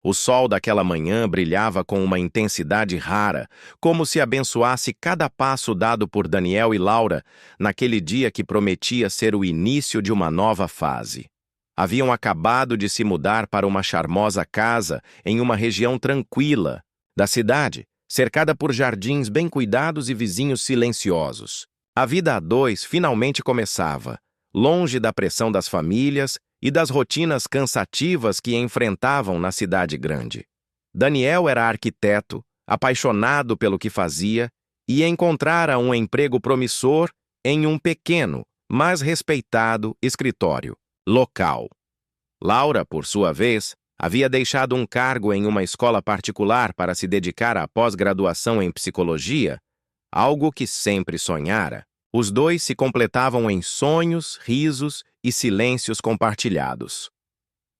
O sol daquela manhã brilhava com uma intensidade rara, como se abençoasse cada passo dado por Daniel e Laura naquele dia que prometia ser o início de uma nova fase. Haviam acabado de se mudar para uma charmosa casa em uma região tranquila da cidade, cercada por jardins bem cuidados e vizinhos silenciosos. A vida a dois finalmente começava, longe da pressão das famílias e das rotinas cansativas que enfrentavam na cidade grande. Daniel era arquiteto, apaixonado pelo que fazia e encontrara um emprego promissor em um pequeno, mas respeitado escritório local. Laura, por sua vez, havia deixado um cargo em uma escola particular para se dedicar à pós-graduação em psicologia, algo que sempre sonhara. Os dois se completavam em sonhos, risos e silêncios compartilhados.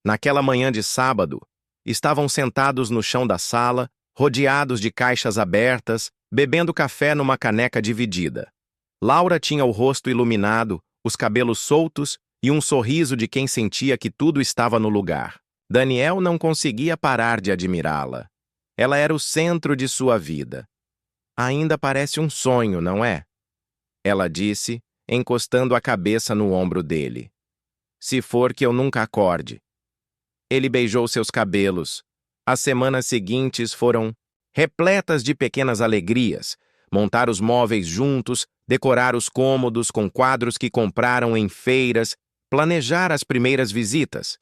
Naquela manhã de sábado, estavam sentados no chão da sala, rodeados de caixas abertas, bebendo café numa caneca dividida. Laura tinha o rosto iluminado, os cabelos soltos e um sorriso de quem sentia que tudo estava no lugar. Daniel não conseguia parar de admirá-la. Ela era o centro de sua vida. Ainda parece um sonho, não é? Ela disse, encostando a cabeça no ombro dele. Se for que eu nunca acorde. Ele beijou seus cabelos. As semanas seguintes foram repletas de pequenas alegrias. Montar os móveis juntos, decorar os cômodos com quadros que compraram em feiras, planejar as primeiras visitas.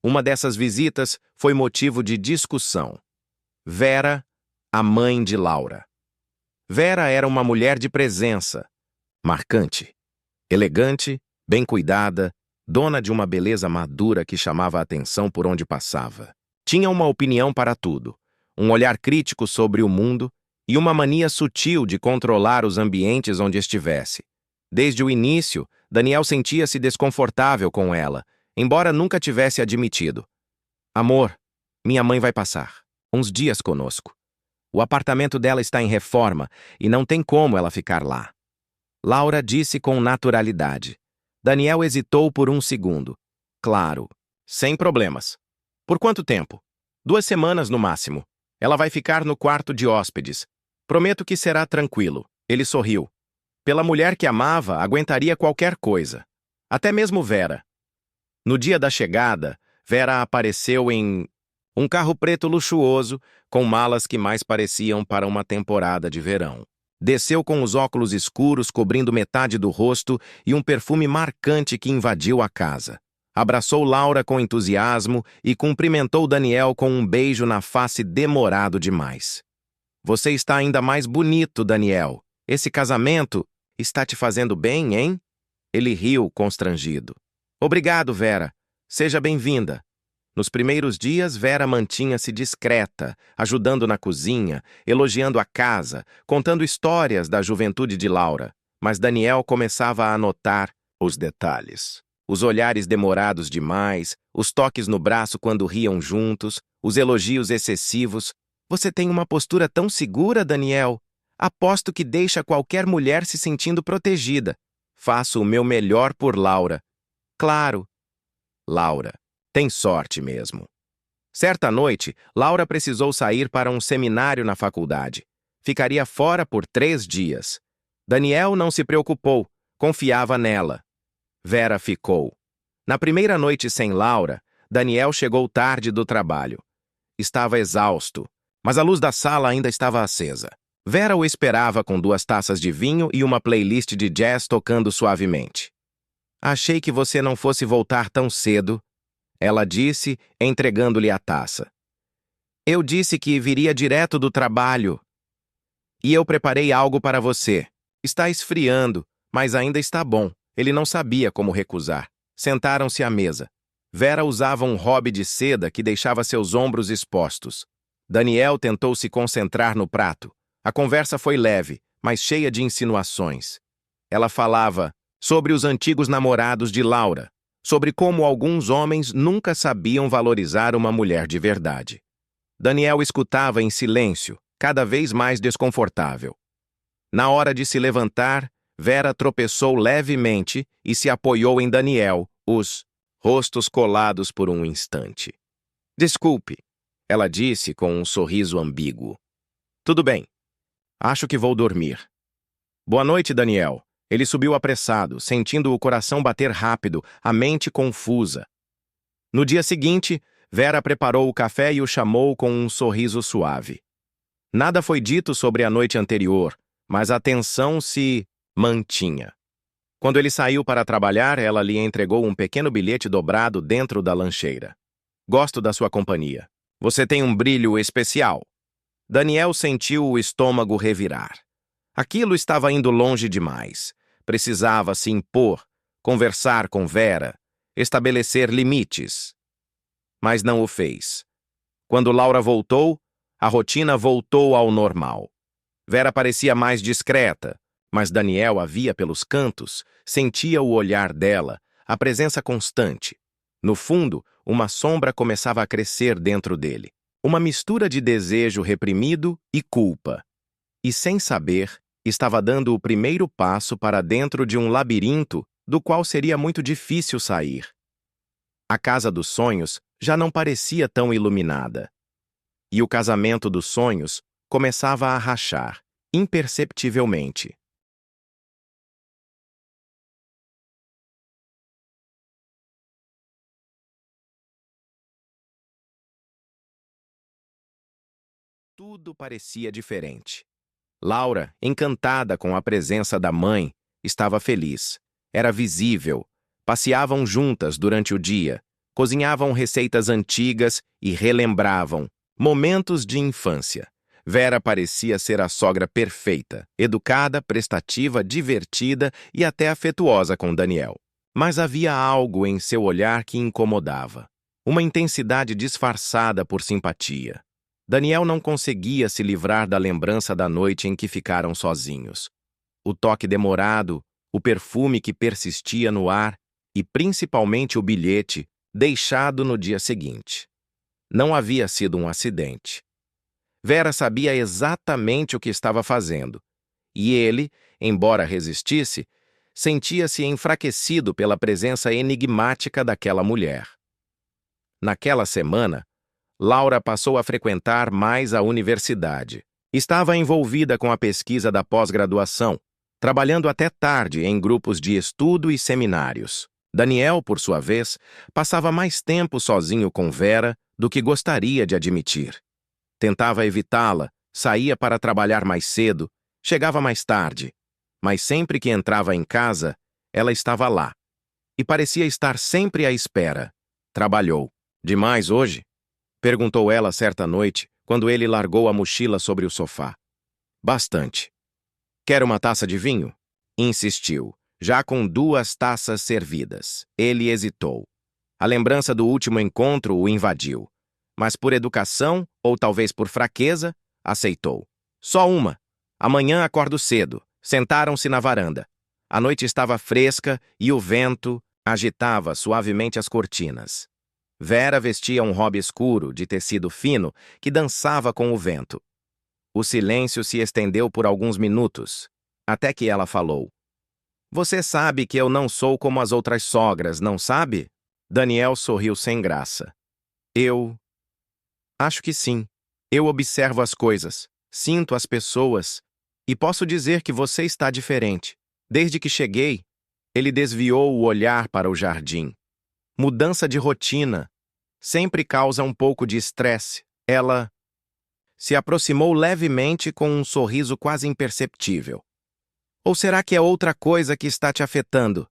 Uma dessas visitas foi motivo de discussão. Vera, a mãe de Laura. Vera era uma mulher de presença, marcante, elegante, bem cuidada, dona de uma beleza madura que chamava a atenção por onde passava. Tinha uma opinião para tudo, um olhar crítico sobre o mundo e uma mania sutil de controlar os ambientes onde estivesse. Desde o início, Daniel sentia-se desconfortável com ela, embora nunca tivesse admitido. Amor, minha mãe vai passar uns dias conosco. O apartamento dela está em reforma e não tem como ela ficar lá. Laura disse com naturalidade. Daniel hesitou por um segundo. Claro, sem problemas. Por quanto tempo? 2 semanas no máximo. Ela vai ficar no quarto de hóspedes. Prometo que será tranquilo. Ele sorriu. Pela mulher que amava, aguentaria qualquer coisa. Até mesmo Vera. No dia da chegada, Vera apareceu em um carro preto luxuoso, com malas que mais pareciam para uma temporada de verão. Desceu com os óculos escuros cobrindo metade do rosto e um perfume marcante que invadiu a casa. Abraçou Laura com entusiasmo e cumprimentou Daniel com um beijo na face demorado demais. Você está ainda mais bonito, Daniel. Esse casamento está te fazendo bem, hein? Ele riu, constrangido. Obrigado, Vera. Seja bem-vinda. Nos primeiros dias, Vera mantinha-se discreta, ajudando na cozinha, elogiando a casa, contando histórias da juventude de Laura. Mas Daniel começava a notar os detalhes. Os olhares demorados demais, os toques no braço quando riam juntos, os elogios excessivos. Você tem uma postura tão segura, Daniel. Aposto que deixa qualquer mulher se sentindo protegida. Faço o meu melhor por Laura. Claro. Laura. Tem sorte mesmo. Certa noite, Laura precisou sair para um seminário na faculdade. Ficaria fora por 3 dias. Daniel não se preocupou, confiava nela. Vera ficou. Na primeira noite sem Laura, Daniel chegou tarde do trabalho. Estava exausto, mas a luz da sala ainda estava acesa. Vera o esperava com 2 taças de vinho e uma playlist de jazz tocando suavemente. Achei que você não fosse voltar tão cedo, ela disse, entregando-lhe a taça. Eu disse que viria direto do trabalho. E eu preparei algo para você. Está esfriando, mas ainda está bom. Ele não sabia como recusar. Sentaram-se à mesa. Vera usava um hobby de seda que deixava seus ombros expostos. Daniel tentou se concentrar no prato. A conversa foi leve, mas cheia de insinuações. Ela falava sobre os antigos namorados de Laura, sobre como alguns homens nunca sabiam valorizar uma mulher de verdade. Daniel escutava em silêncio, cada vez mais desconfortável. Na hora de se levantar, Vera tropeçou levemente e se apoiou em Daniel, os rostos colados por um instante. Desculpe, ela disse com um sorriso ambíguo. Tudo bem. Acho que vou dormir. Boa noite, Daniel. Ele subiu apressado, sentindo o coração bater rápido, a mente confusa. No dia seguinte, Vera preparou o café e o chamou com um sorriso suave. Nada foi dito sobre a noite anterior, mas a tensão se mantinha. Quando ele saiu para trabalhar, ela lhe entregou um pequeno bilhete dobrado dentro da lancheira. Gosto da sua companhia. Você tem um brilho especial. Daniel sentiu o estômago revirar. Aquilo estava indo longe demais. Precisava se impor, conversar com Vera, estabelecer limites. Mas não o fez. Quando Laura voltou, a rotina voltou ao normal. Vera parecia mais discreta, mas Daniel a via pelos cantos, sentia o olhar dela, a presença constante. No fundo, uma sombra começava a crescer dentro dele. Uma mistura de desejo reprimido e culpa. E sem saber, estava dando o primeiro passo para dentro de um labirinto do qual seria muito difícil sair. A casa dos sonhos já não parecia tão iluminada. E o casamento dos sonhos começava a rachar, imperceptivelmente. Tudo parecia diferente. Laura, encantada com a presença da mãe, estava feliz. Era visível. Passeavam juntas durante o dia, cozinhavam receitas antigas e relembravam momentos de infância. Vera parecia ser a sogra perfeita, educada, prestativa, divertida e até afetuosa com Daniel. Mas havia algo em seu olhar que incomodava. Uma intensidade disfarçada por simpatia. Daniel não conseguia se livrar da lembrança da noite em que ficaram sozinhos. O toque demorado, o perfume que persistia no ar e principalmente o bilhete deixado no dia seguinte. Não havia sido um acidente. Vera sabia exatamente o que estava fazendo. E ele, embora resistisse, sentia-se enfraquecido pela presença enigmática daquela mulher. Naquela semana, Laura passou a frequentar mais a universidade. Estava envolvida com a pesquisa da pós-graduação, trabalhando até tarde em grupos de estudo e seminários. Daniel, por sua vez, passava mais tempo sozinho com Vera do que gostaria de admitir. Tentava evitá-la, saía para trabalhar mais cedo, chegava mais tarde, mas sempre que entrava em casa, ela estava lá. E parecia estar sempre à espera. Trabalhou. Demais hoje? Perguntou ela certa noite, quando ele largou a mochila sobre o sofá. Bastante. Quer uma taça de vinho? Insistiu, já com 2 taças servidas. Ele hesitou. A lembrança do último encontro o invadiu. Mas por educação, ou talvez por fraqueza, aceitou. Só uma. Amanhã acordo cedo. Sentaram-se na varanda. A noite estava fresca e o vento agitava suavemente as cortinas. Vera vestia um robe escuro, de tecido fino, que dançava com o vento. O silêncio se estendeu por alguns minutos, até que ela falou. Você sabe que eu não sou como as outras sogras, não sabe? Daniel sorriu sem graça. Eu... Acho que sim. Eu observo as coisas, sinto as pessoas, e posso dizer que você está diferente. Desde que cheguei, ele desviou o olhar para o jardim. Mudança de rotina sempre causa um pouco de estresse. Ela se aproximou levemente com um sorriso quase imperceptível. Ou será que é outra coisa que está te afetando?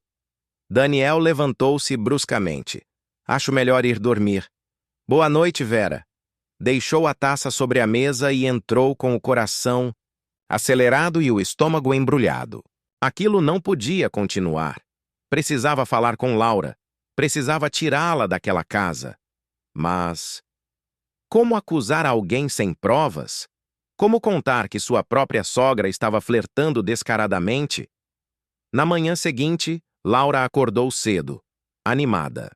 Daniel levantou-se bruscamente. Acho melhor ir dormir. Boa noite, Vera. Deixou a taça sobre a mesa e entrou com o coração acelerado e o estômago embrulhado. Aquilo não podia continuar. Precisava falar com Laura. Precisava tirá-la daquela casa. Mas como acusar alguém sem provas? Como contar que sua própria sogra estava flertando descaradamente? Na manhã seguinte, Laura acordou cedo, animada.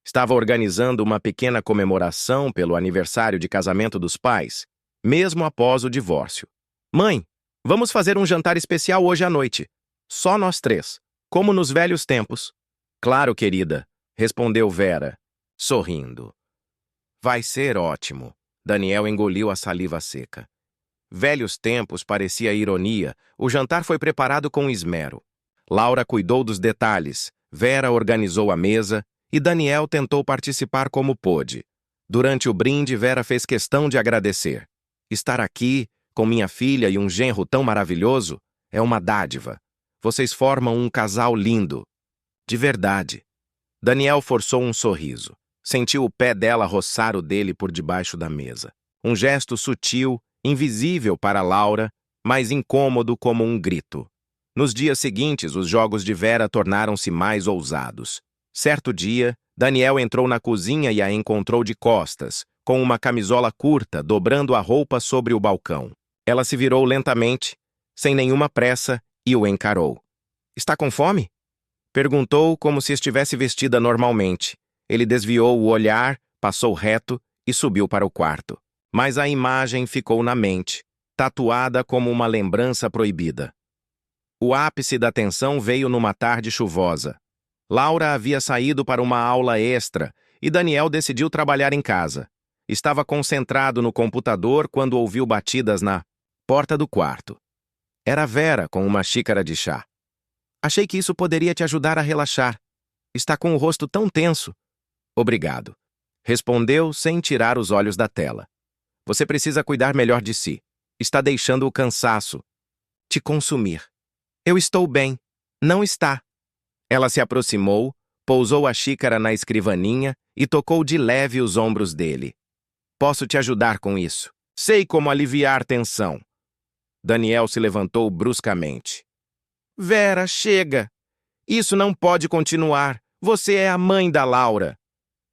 Estava organizando uma pequena comemoração pelo aniversário de casamento dos pais, mesmo após o divórcio. Mãe, vamos fazer um jantar especial hoje à noite. Só nós 3, como nos velhos tempos. Claro, querida, respondeu Vera, sorrindo. Vai ser ótimo. Daniel engoliu a saliva seca. Velhos tempos parecia ironia, o jantar foi preparado com esmero. Laura cuidou dos detalhes, Vera organizou a mesa e Daniel tentou participar como pôde. Durante o brinde, Vera fez questão de agradecer. Estar aqui, com minha filha e um genro tão maravilhoso, é uma dádiva. Vocês formam um casal lindo. De verdade. Daniel forçou um sorriso. Sentiu o pé dela roçar o dele por debaixo da mesa. Um gesto sutil, invisível para Laura, mas incômodo como um grito. Nos dias seguintes, os jogos de Vera tornaram-se mais ousados. Certo dia, Daniel entrou na cozinha e a encontrou de costas, com uma camisola curta, dobrando a roupa sobre o balcão. Ela se virou lentamente, sem nenhuma pressa, e o encarou. "Está com fome?" Perguntou como se estivesse vestida normalmente. Ele desviou o olhar, passou reto e subiu para o quarto. Mas a imagem ficou na mente, tatuada como uma lembrança proibida. O ápice da tensão veio numa tarde chuvosa. Laura havia saído para uma aula extra e Daniel decidiu trabalhar em casa. Estava concentrado no computador quando ouviu batidas na porta do quarto. Era Vera com uma xícara de chá. "Achei que isso poderia te ajudar a relaxar. Está com o rosto tão tenso." "Obrigado", respondeu sem tirar os olhos da tela. "Você precisa cuidar melhor de si. Está deixando o cansaço te consumir." "Eu estou bem." "Não está." Ela se aproximou, pousou a xícara na escrivaninha e tocou de leve os ombros dele. "Posso te ajudar com isso. Sei como aliviar tensão." Daniel se levantou bruscamente. "Vera, chega! Isso não pode continuar. Você é a mãe da Laura.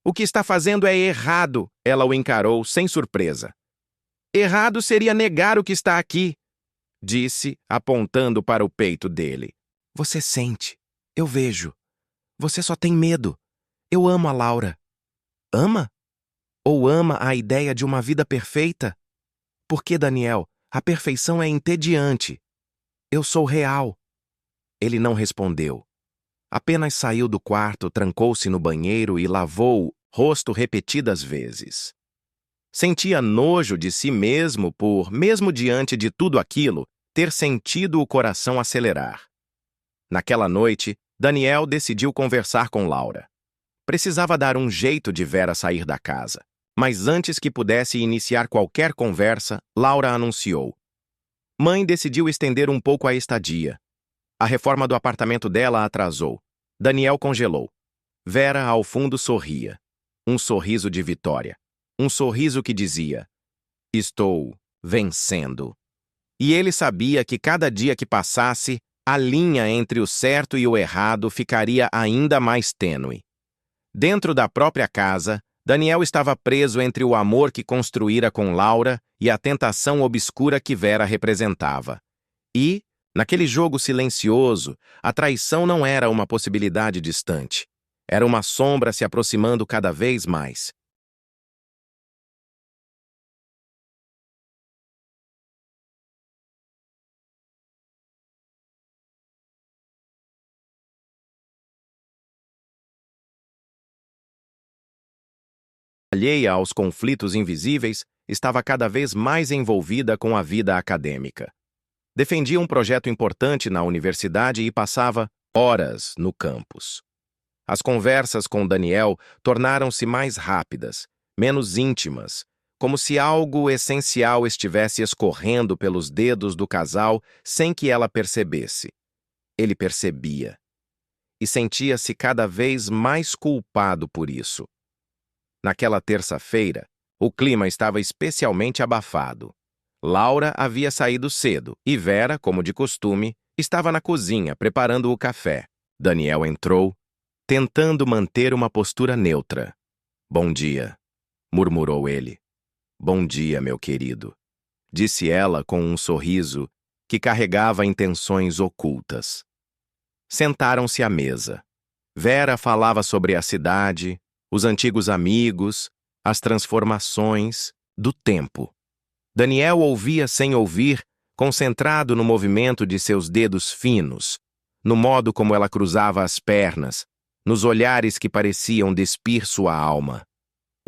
O que está fazendo é errado." Ela o encarou sem surpresa. "Errado seria negar o que está aqui", disse, apontando para o peito dele. "Você sente. Eu vejo. Você só tem medo. Eu amo a Laura." "Ama? Ou ama a ideia de uma vida perfeita?" "Porque, Daniel, a perfeição é entediante. Eu sou real." Ele não respondeu. Apenas saiu do quarto, trancou-se no banheiro e lavou o rosto repetidas vezes. Sentia nojo de si mesmo por, mesmo diante de tudo aquilo, ter sentido o coração acelerar. Naquela noite, Daniel decidiu conversar com Laura. Precisava dar um jeito de Vera sair da casa. Mas antes que pudesse iniciar qualquer conversa, Laura anunciou. Mãe decidiu estender um pouco a estadia. A reforma do apartamento dela atrasou. Daniel congelou. Vera, ao fundo, sorria. Um sorriso de vitória. Um sorriso que dizia: "Estou vencendo." E ele sabia que cada dia que passasse, a linha entre o certo e o errado ficaria ainda mais tênue. Dentro da própria casa, Daniel estava preso entre o amor que construíra com Laura e a tentação obscura que Vera representava. E, naquele jogo silencioso, a traição não era uma possibilidade distante. Era uma sombra se aproximando cada vez mais. Alheia aos conflitos invisíveis, estava cada vez mais envolvida com a vida acadêmica. Defendia um projeto importante na universidade e passava horas no campus. As conversas com Daniel tornaram-se mais rápidas, menos íntimas, como se algo essencial estivesse escorrendo pelos dedos do casal sem que ela percebesse. Ele percebia. E sentia-se cada vez mais culpado por isso. Naquela terça-feira, o clima estava especialmente abafado. Laura havia saído cedo e Vera, como de costume, estava na cozinha preparando o café. Daniel entrou, tentando manter uma postura neutra. "Bom dia", murmurou ele. "Bom dia, meu querido", disse ela com um sorriso que carregava intenções ocultas. Sentaram-se à mesa. Vera falava sobre a cidade, os antigos amigos, as transformações do tempo. Daniel ouvia sem ouvir, concentrado no movimento de seus dedos finos, no modo como ela cruzava as pernas, nos olhares que pareciam despir sua alma.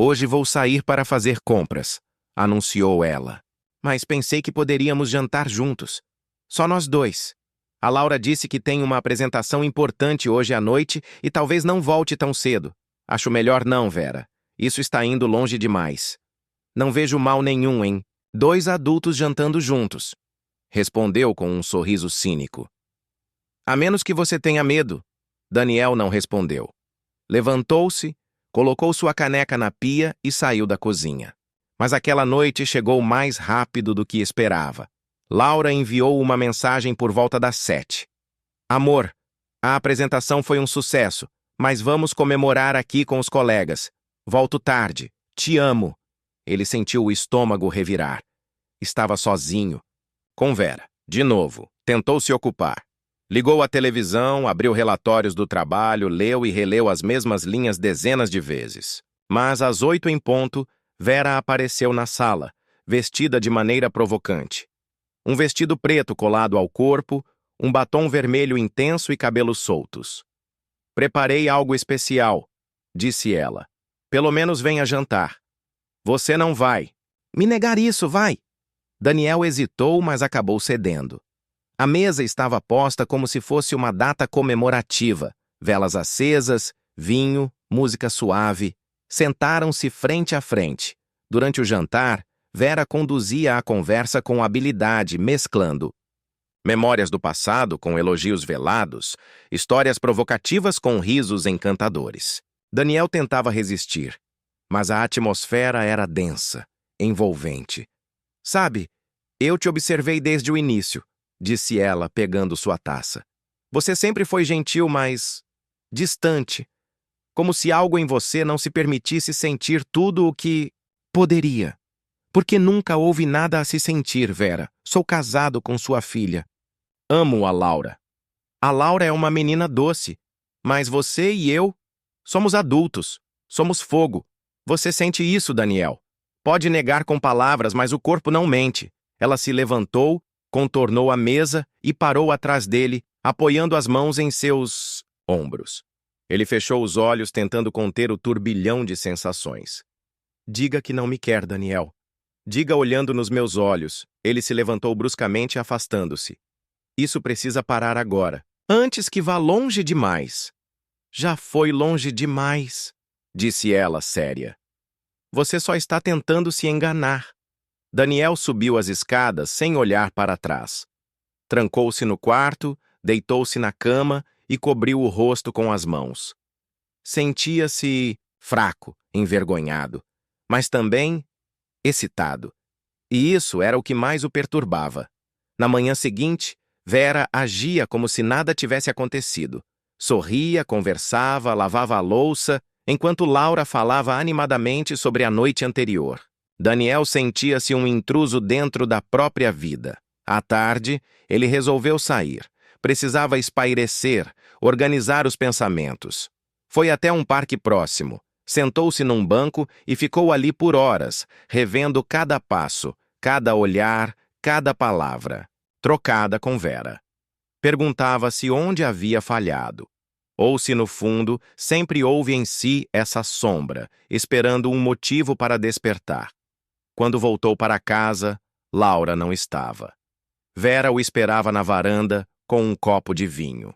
"Hoje vou sair para fazer compras", anunciou ela. Mas pensei que poderíamos jantar juntos. Só nós dois. A Laura disse que tem uma apresentação importante hoje à noite e talvez não volte tão cedo. Acho melhor não, Vera. Isso está indo longe demais. Não vejo mal nenhum em 2 adultos jantando juntos, respondeu com um sorriso cínico. A menos que você tenha medo. Daniel não respondeu. Levantou-se, colocou sua caneca na pia e saiu da cozinha. Mas aquela noite chegou mais rápido do que esperava. Laura enviou uma mensagem por volta das 7. Amor, a apresentação foi um sucesso, mas vamos comemorar aqui com os colegas. Volto tarde. Te amo. Ele sentiu o estômago revirar. Estava sozinho. Com Vera. De novo. Tentou se ocupar. Ligou a televisão, abriu relatórios do trabalho, leu e releu as mesmas linhas dezenas de vezes. Mas às 8 em ponto, Vera apareceu na sala, vestida de maneira provocante. Um vestido preto colado ao corpo, um batom vermelho intenso e cabelos soltos. Preparei algo especial, disse ela. Pelo menos venha jantar. Você não vai. Me negar isso, vai. Daniel hesitou, mas acabou cedendo. A mesa estava posta como se fosse uma data comemorativa. Velas acesas, vinho, música suave. Sentaram-se frente a frente. Durante o jantar, Vera conduzia a conversa com habilidade, mesclando memórias do passado com elogios velados, histórias provocativas com risos encantadores. Daniel tentava resistir, mas a atmosfera era densa, envolvente. Sabe, eu te observei desde o início, disse ela, pegando sua taça. Você sempre foi gentil, mas distante, como se algo em você não se permitisse sentir tudo o que poderia. Porque nunca houve nada a se sentir, Vera. Sou casado com sua filha. Amo a Laura. A Laura é uma menina doce, mas você e eu somos adultos. Somos fogo. Você sente isso, Daniel. Pode negar com palavras, mas o corpo não mente. Ela se levantou, contornou a mesa e parou atrás dele, apoiando as mãos em seus ombros. Ele fechou os olhos, tentando conter o turbilhão de sensações. Diga que não me quer, Daniel. Diga olhando nos meus olhos. Ele se levantou bruscamente, afastando-se. Isso precisa parar agora, antes que vá longe demais. Já foi longe demais, disse ela, séria. Você só está tentando se enganar. Daniel subiu as escadas sem olhar para trás. Trancou-se no quarto, deitou-se na cama e cobriu o rosto com as mãos. Sentia-se fraco, envergonhado, mas também excitado. E isso era o que mais o perturbava. Na manhã seguinte, Vera agia como se nada tivesse acontecido. Sorria, conversava, lavava a louça, enquanto Laura falava animadamente sobre a noite anterior. Daniel sentia-se um intruso dentro da própria vida. À tarde, ele resolveu sair. Precisava espairecer, organizar os pensamentos. Foi até um parque próximo. Sentou-se num banco e ficou ali por horas, revendo cada passo, cada olhar, cada palavra, trocada com Vera. Perguntava-se onde havia falhado, ou se, no fundo, sempre houve em si essa sombra, esperando um motivo para despertar. Quando voltou para casa, Laura não estava. Vera o esperava na varanda, com um copo de vinho.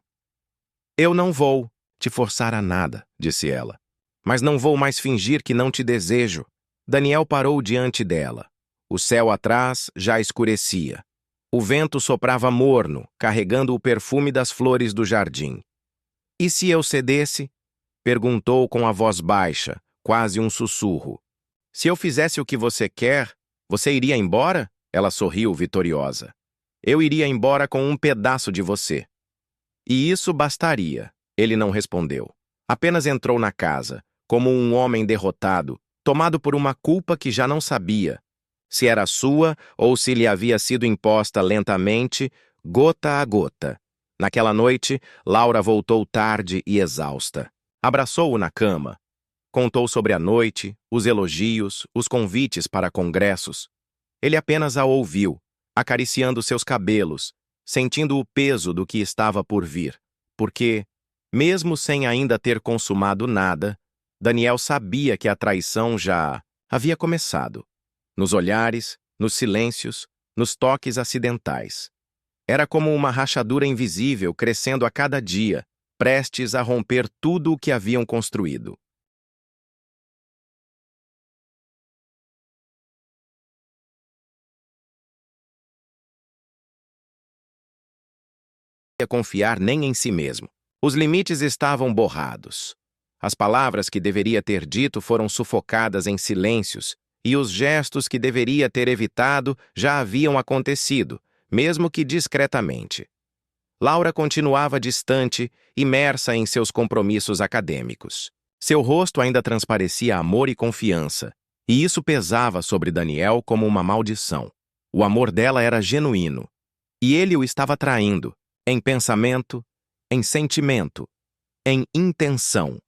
Eu não vou te forçar a nada, disse ela. Mas não vou mais fingir que não te desejo. Daniel parou diante dela. O céu atrás já escurecia. O vento soprava morno, carregando o perfume das flores do jardim. E se eu cedesse? Perguntou com a voz baixa, quase um sussurro. Se eu fizesse o que você quer, você iria embora? Ela sorriu vitoriosa. Eu iria embora com um pedaço de você. E isso bastaria. Ele não respondeu. Apenas entrou na casa, como um homem derrotado, tomado por uma culpa que já não sabia, se era sua ou se lhe havia sido imposta lentamente, gota a gota. Naquela noite, Laura voltou tarde e exausta. Abraçou-o na cama. Contou sobre a noite, os elogios, os convites para congressos. Ele apenas a ouviu, acariciando seus cabelos, sentindo o peso do que estava por vir, porque, mesmo sem ainda ter consumado nada, Daniel sabia que a traição já havia começado. nos olhares, nos silêncios, nos toques acidentais. Era como uma rachadura invisível crescendo a cada dia, prestes a romper tudo o que haviam construído. Não confiar nem em si mesmo. Os limites estavam borrados. As palavras que deveria ter dito foram sufocadas em silêncios, e os gestos que deveria ter evitado já haviam acontecido, mesmo que discretamente. Laura continuava distante, imersa em seus compromissos acadêmicos. Seu rosto ainda transparecia amor e confiança, e isso pesava sobre Daniel como uma maldição. O amor dela era genuíno, e ele o estava traindo, em pensamento, em sentimento, em intenção.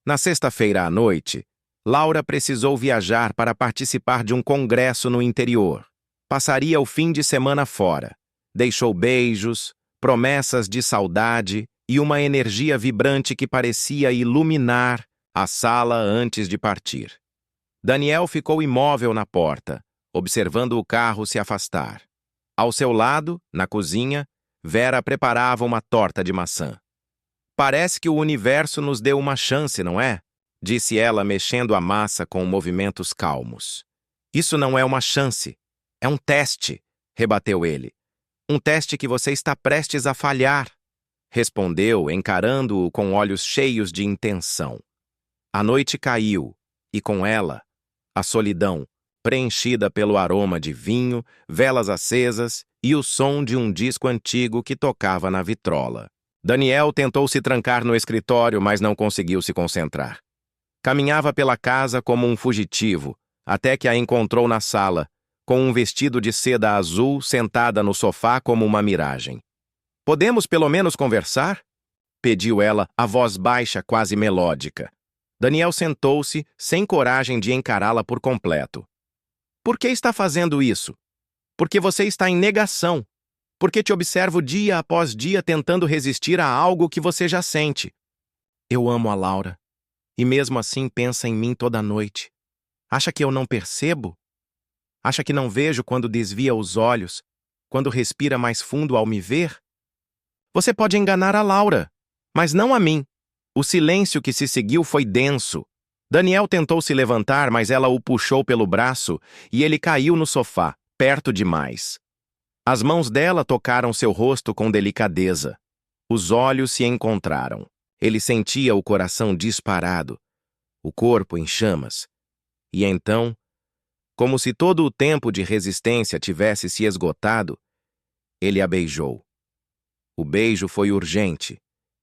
Na sexta-feira à noite, Laura precisou viajar para participar de um congresso no interior. Passaria o fim de semana fora. Deixou beijos, promessas de saudade e uma energia vibrante que parecia iluminar a sala antes de partir. Daniel ficou imóvel na porta, observando o carro se afastar. Ao seu lado, na cozinha, Vera preparava uma torta de maçã. "Parece que o universo nos deu uma chance, não é?" disse ela, mexendo a massa com movimentos calmos. "Isso não é uma chance, é um teste", rebateu ele. "Um teste que você está prestes a falhar", respondeu, encarando-o com olhos cheios de intenção. A noite caiu, e com ela, a solidão, preenchida pelo aroma de vinho, velas acesas e o som de um disco antigo que tocava na vitrola. Daniel tentou se trancar no escritório, mas não conseguiu se concentrar. Caminhava pela casa como um fugitivo, até que a encontrou na sala, com um vestido de seda azul sentada no sofá como uma miragem. "Podemos pelo menos conversar?" pediu ela, a voz baixa, quase melódica. Daniel sentou-se, sem coragem de encará-la por completo. "Por que está fazendo isso? Porque você está em negação. Porque te observo dia após dia tentando resistir a algo que você já sente. Eu amo a Laura. E mesmo assim pensa em mim toda noite. Acha que eu não percebo? Acha que não vejo quando desvia os olhos, quando respira mais fundo ao me ver? Você pode enganar a Laura, mas não a mim." O silêncio que se seguiu foi denso. Daniel tentou se levantar, mas ela o puxou pelo braço e ele caiu no sofá, perto demais. As mãos dela tocaram seu rosto com delicadeza. Os olhos se encontraram. Ele sentia o coração disparado, o corpo em chamas. E então, como se todo o tempo de resistência tivesse se esgotado, ele a beijou. O beijo foi urgente,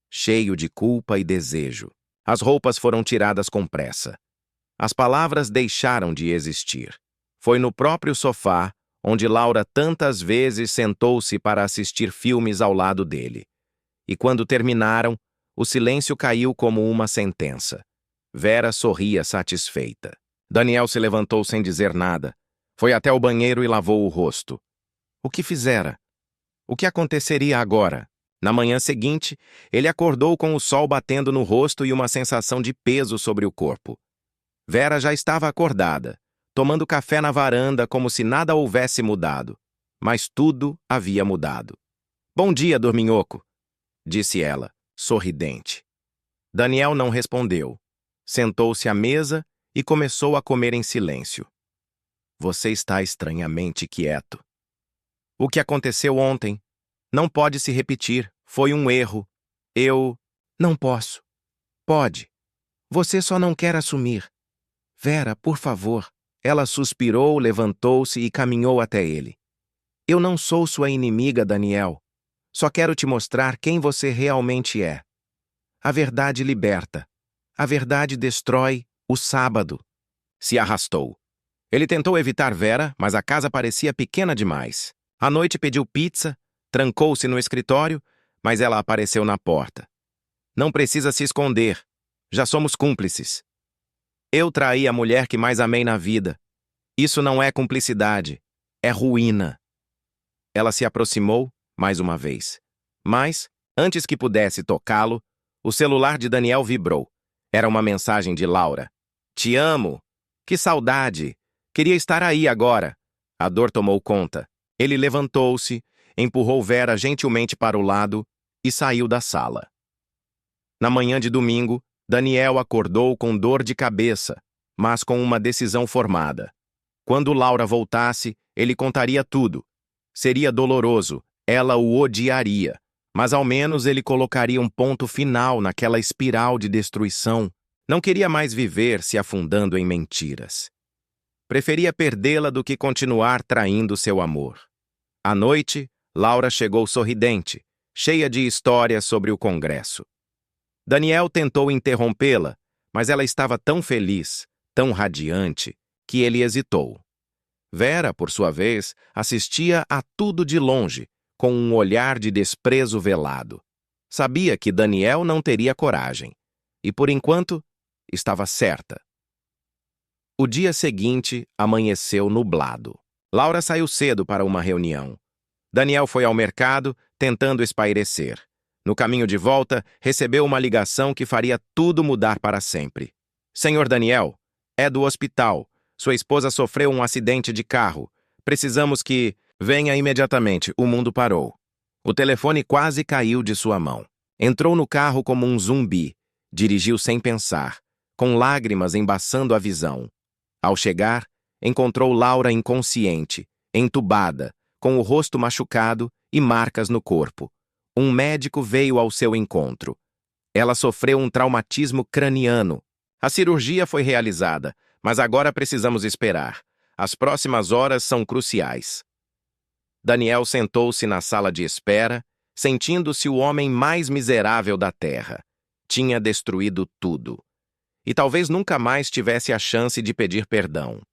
cheio de culpa e desejo. As roupas foram tiradas com pressa. As palavras deixaram de existir. Foi no próprio sofá, onde Laura tantas vezes sentou-se para assistir filmes ao lado dele. E quando terminaram, o silêncio caiu como uma sentença. Vera sorria satisfeita. Daniel se levantou sem dizer nada. Foi até o banheiro e lavou o rosto. O que fizera? O que aconteceria agora? Na manhã seguinte, ele acordou com o sol batendo no rosto e uma sensação de peso sobre o corpo. Vera já estava acordada, tomando café na varanda como se nada houvesse mudado. Mas tudo havia mudado. "Bom dia, dorminhoco", disse ela, sorridente. Daniel não respondeu. Sentou-se à mesa e começou a comer em silêncio. "Você está estranhamente quieto." "O que aconteceu ontem não pode se repetir. Foi um erro. Eu não posso." "Pode. Você só não quer assumir." "Vera, por favor." Ela suspirou, levantou-se e caminhou até ele. "Eu não sou sua inimiga, Daniel. Só quero te mostrar quem você realmente é. A verdade liberta. A verdade destrói o sábado." Se arrastou. Ele tentou evitar Vera, mas a casa parecia pequena demais. À noite pediu pizza, trancou-se no escritório, mas ela apareceu na porta. "Não precisa se esconder. Já somos cúmplices. Eu traí a mulher que mais amei na vida. Isso não é cumplicidade, é ruína." Ela se aproximou, mais uma vez. Mas, antes que pudesse tocá-lo, o celular de Daniel vibrou. Era uma mensagem de Laura. "Te amo. Que saudade. Queria estar aí agora. A dor tomou conta. Ele levantou-se, empurrou Vera gentilmente para o lado e saiu da sala. Na manhã de domingo, Daniel acordou com dor de cabeça, mas com uma decisão formada. Quando Laura voltasse, ele contaria tudo. Seria doloroso, ela o odiaria, mas ao menos ele colocaria um ponto final naquela espiral de destruição. Não queria mais viver se afundando em mentiras. Preferia perdê-la do que continuar traindo seu amor. À noite, Laura chegou sorridente, cheia de histórias sobre o Congresso. Daniel tentou interrompê-la, mas ela estava tão feliz, tão radiante, que ele hesitou. Vera, por sua vez, assistia a tudo de longe, com um olhar de desprezo velado. Sabia que Daniel não teria coragem. E, por enquanto, estava certa. O dia seguinte amanheceu nublado. Laura saiu cedo para uma reunião. Daniel foi ao mercado, tentando espairecer. No caminho de volta, recebeu uma ligação que faria tudo mudar para sempre. Senhor Daniel, é do hospital. Sua esposa sofreu um acidente de carro. Precisamos que... Venha imediatamente, o mundo parou. O telefone quase caiu de sua mão. Entrou no carro como um zumbi. Dirigiu sem pensar, com lágrimas embaçando a visão. Ao chegar, encontrou Laura inconsciente, entubada, com o rosto machucado e marcas no corpo. Um médico veio ao seu encontro. Ela sofreu um traumatismo craniano. A cirurgia foi realizada, mas agora precisamos esperar. As próximas horas são cruciais. Daniel sentou-se na sala de espera, sentindo-se o homem mais miserável da terra. Tinha destruído tudo. E talvez nunca mais tivesse a chance de pedir perdão.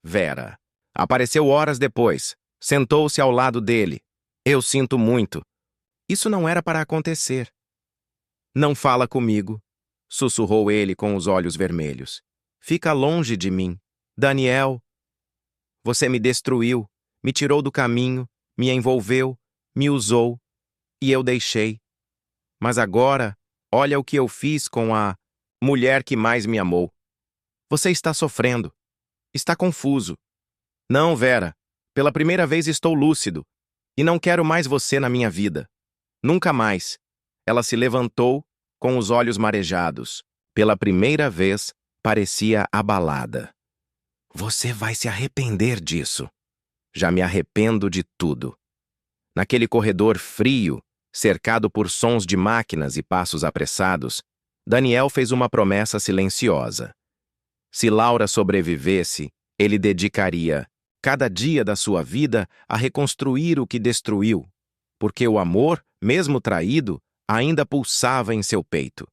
Vera apareceu horas depois. Sentou-se ao lado dele. Eu sinto muito. Isso não era para acontecer. Não fala comigo, sussurrou ele com os olhos vermelhos. Fica longe de mim. Daniel, você me destruiu, me tirou do caminho, me envolveu, me usou, e eu deixei. Mas agora, olha o que eu fiz com a mulher que mais me amou. Você está sofrendo. Está confuso. Não, Vera. Pela primeira vez estou lúcido. E não quero mais você na minha vida. Nunca mais. Ela se levantou, com os olhos marejados. Pela primeira vez, parecia abalada. Você vai se arrepender disso. Já me arrependo de tudo. Naquele corredor frio, cercado por sons de máquinas e passos apressados, Daniel fez uma promessa silenciosa. Se Laura sobrevivesse, ele dedicaria cada dia da sua vida a reconstruir o que destruiu, porque o amor, mesmo traído, ainda pulsava em seu peito.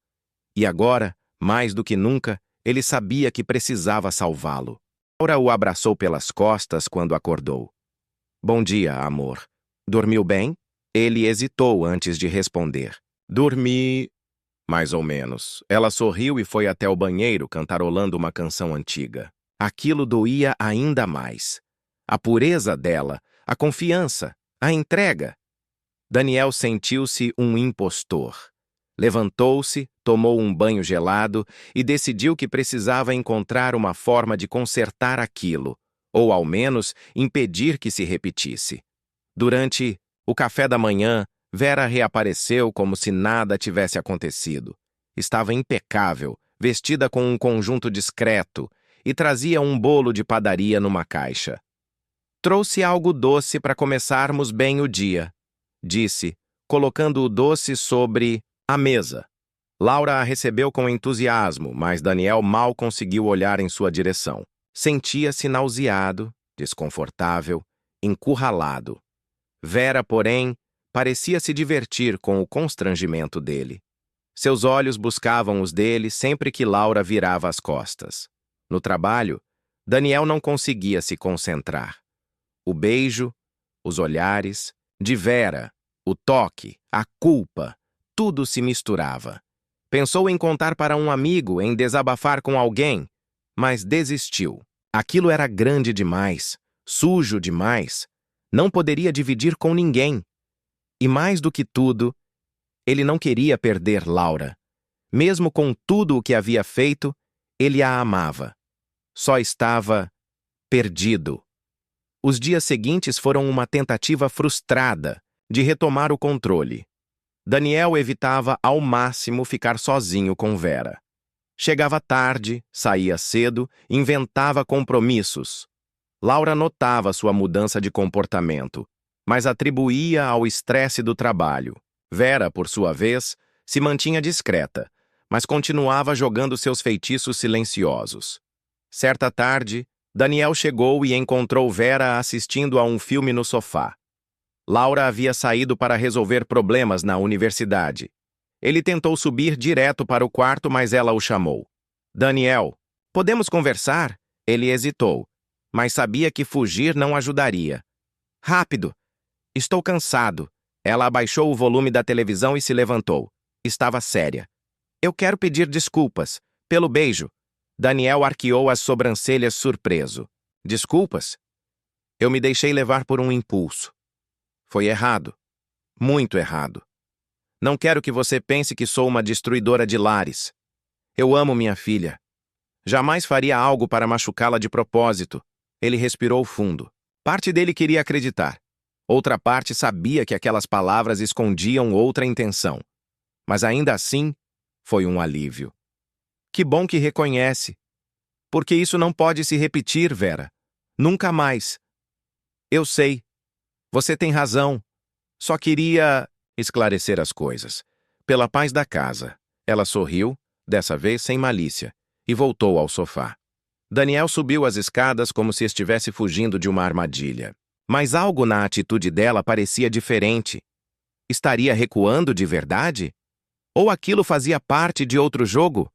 E agora, mais do que nunca, ele sabia que precisava salvá-lo. Laura o abraçou pelas costas quando acordou. Bom dia, amor. Dormiu bem? Ele hesitou antes de responder. Dormi... mais ou menos. Ela sorriu e foi até o banheiro cantarolando uma canção antiga. Aquilo doía ainda mais. A pureza dela, a confiança, a entrega. Daniel sentiu-se um impostor. Levantou-se, tomou um banho gelado e decidiu que precisava encontrar uma forma de consertar aquilo, ou ao menos impedir que se repetisse. Durante o café da manhã, Vera reapareceu como se nada tivesse acontecido. Estava impecável, vestida com um conjunto discreto, e trazia um bolo de padaria numa caixa. Trouxe algo doce para começarmos bem o dia, disse, colocando o doce sobre a mesa. Laura a recebeu com entusiasmo, mas Daniel mal conseguiu olhar em sua direção. Sentia-se nauseado, desconfortável, encurralado. Vera, porém, parecia se divertir com o constrangimento dele. Seus olhos buscavam os dele sempre que Laura virava as costas. No trabalho, Daniel não conseguia se concentrar. O beijo, os olhares, de Vera, o toque, a culpa, tudo se misturava. Pensou em contar para um amigo, em desabafar com alguém, mas desistiu. Aquilo era grande demais, sujo demais. Não poderia dividir com ninguém. E mais do que tudo, ele não queria perder Laura. Mesmo com tudo o que havia feito, ele a amava. Só estava perdido. Os dias seguintes foram uma tentativa frustrada de retomar o controle. Daniel evitava ao máximo ficar sozinho com Vera. Chegava tarde, saía cedo, inventava compromissos. Laura notava sua mudança de comportamento, mas atribuía ao estresse do trabalho. Vera, por sua vez, se mantinha discreta, mas continuava jogando seus feitiços silenciosos. Certa tarde, Daniel chegou e encontrou Vera assistindo a um filme no sofá. Laura havia saído para resolver problemas na universidade. Ele tentou subir direto para o quarto, mas ela o chamou. Daniel, podemos conversar? Ele hesitou, mas sabia que fugir não ajudaria. Rápido! Estou cansado. Ela abaixou o volume da televisão e se levantou. Estava séria. Eu quero pedir desculpas. Pelo beijo. Daniel arqueou as sobrancelhas surpreso. Desculpas? Eu me deixei levar por um impulso. Foi errado. Muito errado. Não quero que você pense que sou uma destruidora de lares. Eu amo minha filha. Jamais faria algo para machucá-la de propósito. Ele respirou fundo. Parte dele queria acreditar. Outra parte sabia que aquelas palavras escondiam outra intenção. Mas ainda assim, foi um alívio. Que bom que reconhece. Porque isso não pode se repetir, Vera. Nunca mais. Eu sei. Você tem razão. Só queria esclarecer as coisas. Pela paz da casa. Ela sorriu, dessa vez sem malícia, e voltou ao sofá. Daniel subiu as escadas como se estivesse fugindo de uma armadilha. Mas algo na atitude dela parecia diferente. Estaria recuando de verdade? Ou aquilo fazia parte de outro jogo?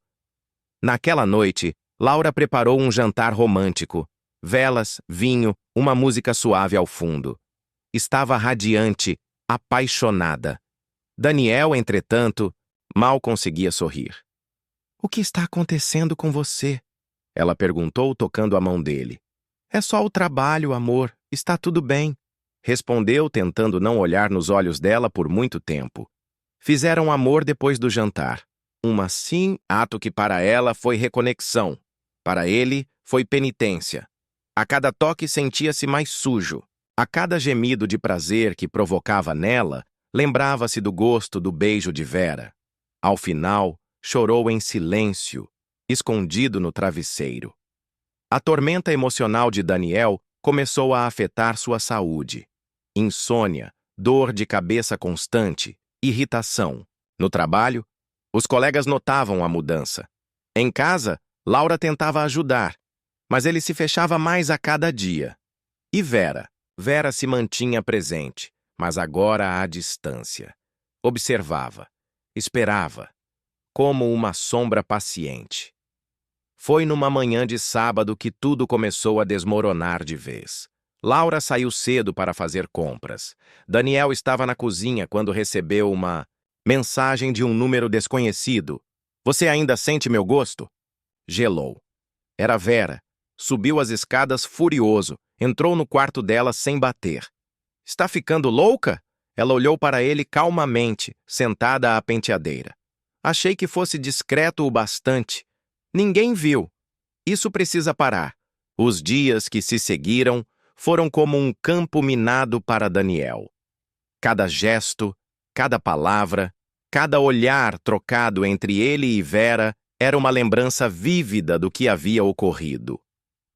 Naquela noite, Laura preparou um jantar romântico. Velas, vinho, uma música suave ao fundo. Estava radiante, apaixonada. Daniel, entretanto, mal conseguia sorrir. O que está acontecendo com você? Ela perguntou, tocando a mão dele. É só o trabalho, amor. Está tudo bem. Respondeu, tentando não olhar nos olhos dela por muito tempo. Fizeram amor depois do jantar. Ato que para ela foi reconexão. Para ele, foi penitência. A cada toque sentia-se mais sujo. A cada gemido de prazer que provocava nela, lembrava-se do gosto do beijo de Vera. Ao final, chorou em silêncio, escondido no travesseiro. A tormenta emocional de Daniel começou a afetar sua saúde. Insônia, dor de cabeça constante, irritação. No trabalho, os colegas notavam a mudança. Em casa, Laura tentava ajudar, mas ele se fechava mais a cada dia. E Vera? Vera se mantinha presente, mas agora à distância. Observava, esperava, como uma sombra paciente. Foi numa manhã de sábado que tudo começou a desmoronar de vez. Laura saiu cedo para fazer compras. Daniel estava na cozinha quando recebeu uma mensagem de um número desconhecido. Você ainda sente meu gosto? Gelou. Era Vera. Subiu as escadas furioso. Entrou no quarto dela sem bater. Está ficando louca? Ela olhou para ele calmamente, sentada à penteadeira. Achei que fosse discreto o bastante. Ninguém viu. Isso precisa parar. Os dias que se seguiram foram como um campo minado para Daniel. Cada gesto, cada palavra, cada olhar trocado entre ele e Vera era uma lembrança vívida do que havia ocorrido.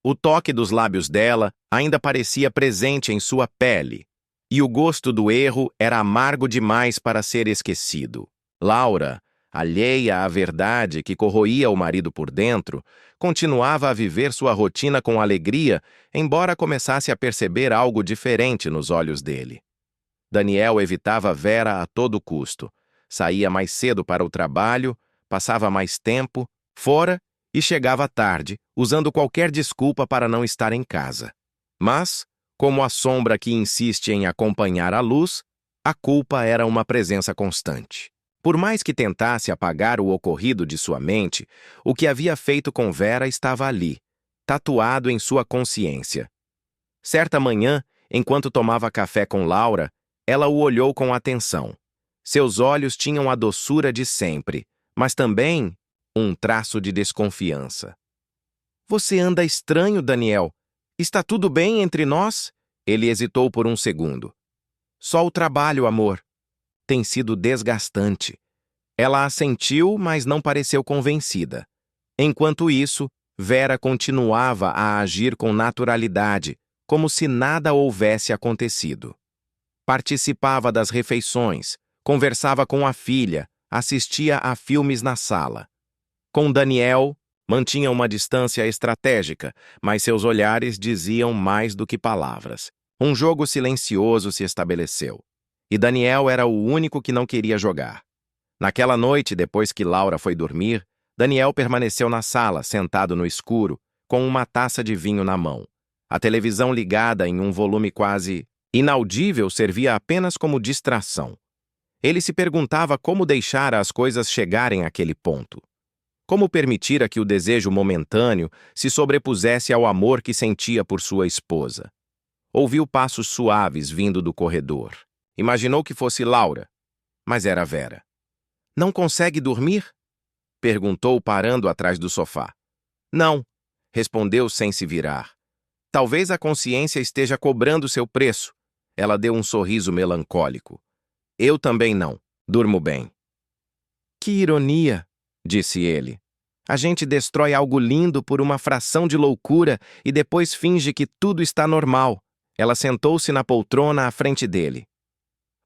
O toque dos lábios dela ainda parecia presente em sua pele, e o gosto do erro era amargo demais para ser esquecido. Laura, alheia à verdade que corroía o marido por dentro, continuava a viver sua rotina com alegria, embora começasse a perceber algo diferente nos olhos dele. Daniel evitava Vera a todo custo. Saía mais cedo para o trabalho, passava mais tempo fora e chegava tarde, usando qualquer desculpa para não estar em casa. Mas, como a sombra que insiste em acompanhar a luz, a culpa era uma presença constante. Por mais que tentasse apagar o ocorrido de sua mente, o que havia feito com Vera estava ali, tatuado em sua consciência. Certa manhã, enquanto tomava café com Laura, ela o olhou com atenção. Seus olhos tinham a doçura de sempre, mas também um traço de desconfiança. Você anda estranho, Daniel. Está tudo bem entre nós? Ele hesitou por um segundo. Só o trabalho, amor. Tem sido desgastante. Ela assentiu, mas não pareceu convencida. Enquanto isso, Vera continuava a agir com naturalidade, como se nada houvesse acontecido. Participava das refeições, conversava com a filha, assistia a filmes na sala. Com Daniel, mantinha uma distância estratégica, mas seus olhares diziam mais do que palavras. Um jogo silencioso se estabeleceu. E Daniel era o único que não queria jogar. Naquela noite, depois que Laura foi dormir, Daniel permaneceu na sala, sentado no escuro, com uma taça de vinho na mão. A televisão ligada em um volume quase inaudível servia apenas como distração. Ele se perguntava como deixar as coisas chegarem àquele ponto. Como permitir a que o desejo momentâneo se sobrepusesse ao amor que sentia por sua esposa. Ouviu passos suaves vindo do corredor. Imaginou que fosse Laura, mas era Vera. Não consegue dormir? Perguntou, parando atrás do sofá. Não, respondeu sem se virar. Talvez a consciência esteja cobrando seu preço. Ela deu um sorriso melancólico. Eu também não. Durmo bem. Que ironia, disse ele. A gente destrói algo lindo por uma fração de loucura e depois finge que tudo está normal. Ela sentou-se na poltrona à frente dele.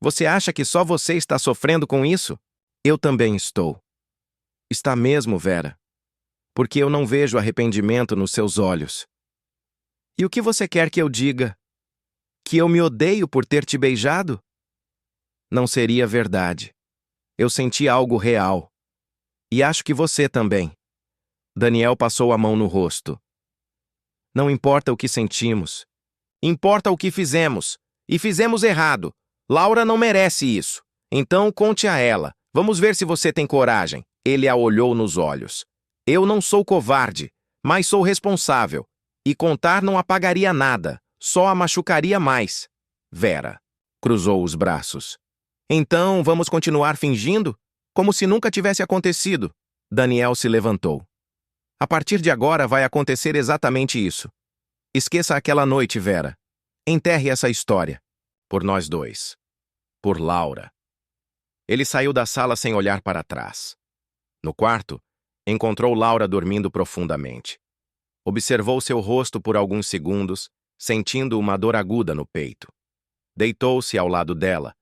Você acha que só você está sofrendo com isso? Eu também estou. Está mesmo, Vera. Porque eu não vejo arrependimento nos seus olhos. E o que você quer que eu diga? Que eu me odeio por ter te beijado? Não seria verdade. Eu senti algo real. E acho que você também. Daniel passou a mão no rosto. Não importa o que sentimos. Importa o que fizemos. E fizemos errado. Laura não merece isso. Então conte a ela. Vamos ver se você tem coragem. Ele a olhou nos olhos. Eu não sou covarde, mas sou responsável. E contar não apagaria nada, só a machucaria mais. Vera cruzou os braços. Então, vamos continuar fingindo? Como se nunca tivesse acontecido. Daniel se levantou. A partir de agora vai acontecer exatamente isso. Esqueça aquela noite, Vera. Enterre essa história. Por nós dois. Por Laura. Ele saiu da sala sem olhar para trás. No quarto, encontrou Laura dormindo profundamente. Observou seu rosto por alguns segundos, sentindo uma dor aguda no peito. Deitou-se ao lado dela,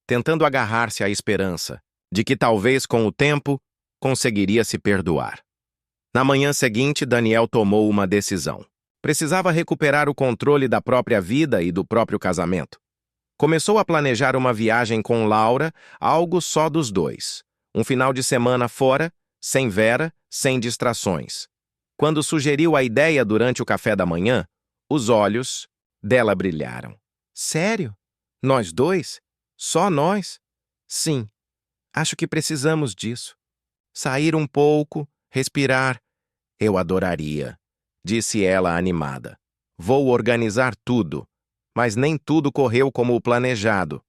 tentando agarrar-se à esperança de que talvez com o tempo conseguiria se perdoar. Na manhã seguinte, Daniel tomou uma decisão. Precisava recuperar o controle da própria vida e do próprio casamento. Começou a planejar uma viagem com Laura, algo só dos dois. Um final de semana fora, sem Vera, sem distrações. Quando sugeriu a ideia durante o café da manhã, os olhos dela brilharam. Sério? Nós dois? Só nós? Sim, acho que precisamos disso. Sair um pouco, respirar. Eu adoraria, disse ela animada. Vou organizar tudo, mas nem tudo correu como o planejado.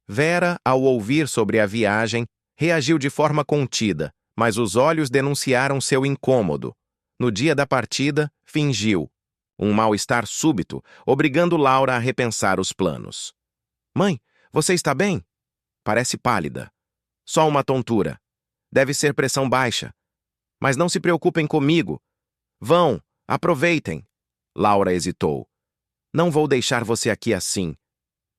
Vera, ao ouvir sobre a viagem, reagiu de forma contida, mas os olhos denunciaram seu incômodo. No dia da partida, fingiu. Um mal-estar súbito, obrigando Laura a repensar os planos. Mãe, você está bem? Parece pálida. Só uma tontura. Deve ser pressão baixa. Mas não se preocupem comigo. Vão, aproveitem. Laura hesitou. Não vou deixar você aqui assim.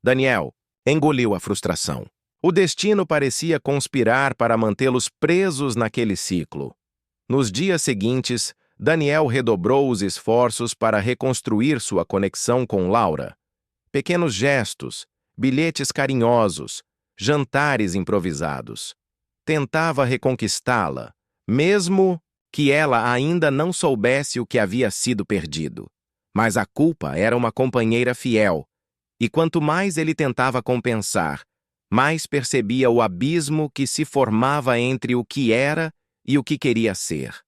Daniel engoliu a frustração. O destino parecia conspirar para mantê-los presos naquele ciclo. Nos dias seguintes, Daniel redobrou os esforços para reconstruir sua conexão com Laura. Pequenos gestos, bilhetes carinhosos, jantares improvisados. Tentava reconquistá-la, mesmo que ela ainda não soubesse o que havia sido perdido. Mas a culpa era uma companheira fiel, e quanto mais ele tentava compensar, mais percebia o abismo que se formava entre o que era e o que queria ser.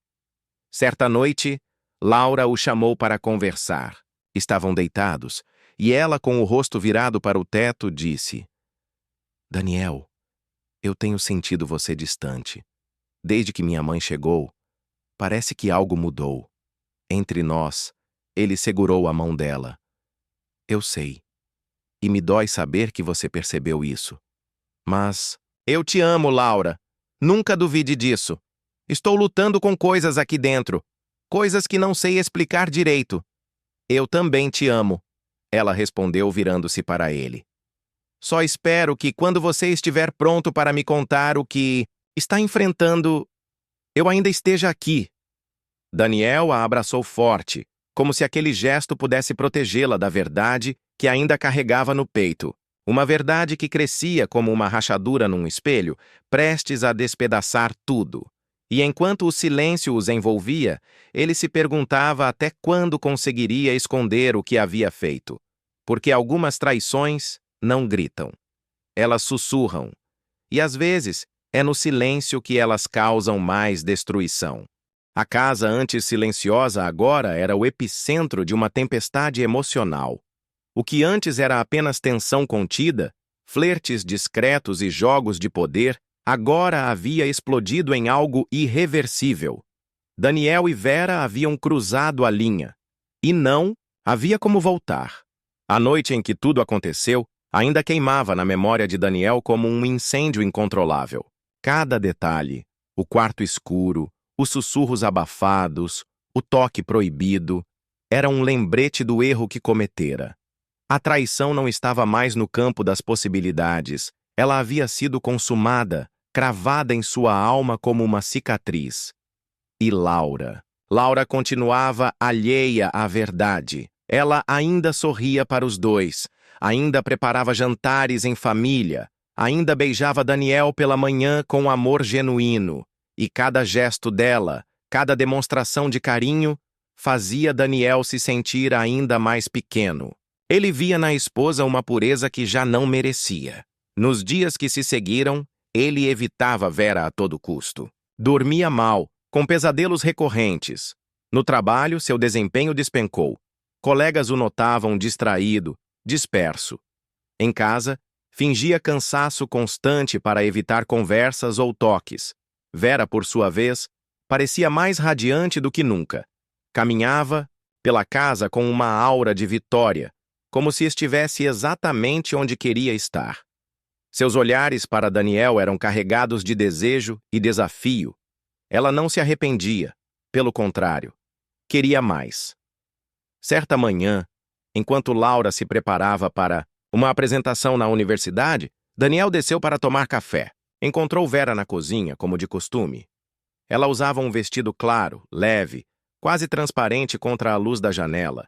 Certa noite, Laura o chamou para conversar. Estavam deitados, e ela, com o rosto virado para o teto, disse: Daniel, eu tenho sentido você distante. Desde que minha mãe chegou, parece que algo mudou. Entre nós, Ele segurou a mão dela. Eu sei. E me dói saber que você percebeu isso. Mas eu te amo, Laura. Nunca duvide disso. Estou lutando com coisas aqui dentro. Coisas que não sei explicar direito. Eu também te amo. Ela respondeu virando-se para ele. Só espero que quando você estiver pronto para me contar o que está enfrentando, eu ainda esteja aqui. Daniel a abraçou forte, como se aquele gesto pudesse protegê-la da verdade que ainda carregava no peito. Uma verdade que crescia como uma rachadura num espelho, prestes a despedaçar tudo. E enquanto o silêncio os envolvia, ele se perguntava até quando conseguiria esconder o que havia feito. Porque algumas traições não gritam. Elas sussurram. E às vezes é no silêncio que elas causam mais destruição. A casa antes silenciosa agora era o epicentro de uma tempestade emocional. O que antes era apenas tensão contida, flertes discretos e jogos de poder, agora havia explodido em algo irreversível. Daniel e Vera haviam cruzado a linha. E não havia como voltar. A noite em que tudo aconteceu ainda queimava na memória de Daniel como um incêndio incontrolável. Cada detalhe, o quarto escuro, os sussurros abafados, o toque proibido, era um lembrete do erro que cometera. A traição não estava mais no campo das possibilidades. Ela havia sido consumada, cravada em sua alma como uma cicatriz. E Laura? Laura continuava alheia à verdade. Ela ainda sorria para os dois, ainda preparava jantares em família, ainda beijava Daniel pela manhã com amor genuíno. E cada gesto dela, cada demonstração de carinho, fazia Daniel se sentir ainda mais pequeno. Ele via na esposa uma pureza que já não merecia. Nos dias que se seguiram, ele evitava Vera a todo custo. Dormia mal, com pesadelos recorrentes. No trabalho, seu desempenho despencou. Colegas o notavam distraído, disperso. Em casa, fingia cansaço constante para evitar conversas ou toques. Vera, por sua vez, parecia mais radiante do que nunca. Caminhava pela casa com uma aura de vitória, como se estivesse exatamente onde queria estar. Seus olhares para Daniel eram carregados de desejo e desafio. Ela não se arrependia, pelo contrário, queria mais. Certa manhã, enquanto Laura se preparava para uma apresentação na universidade, Daniel desceu para tomar café. Encontrou Vera na cozinha, como de costume. Ela usava um vestido claro, leve, quase transparente contra a luz da janela.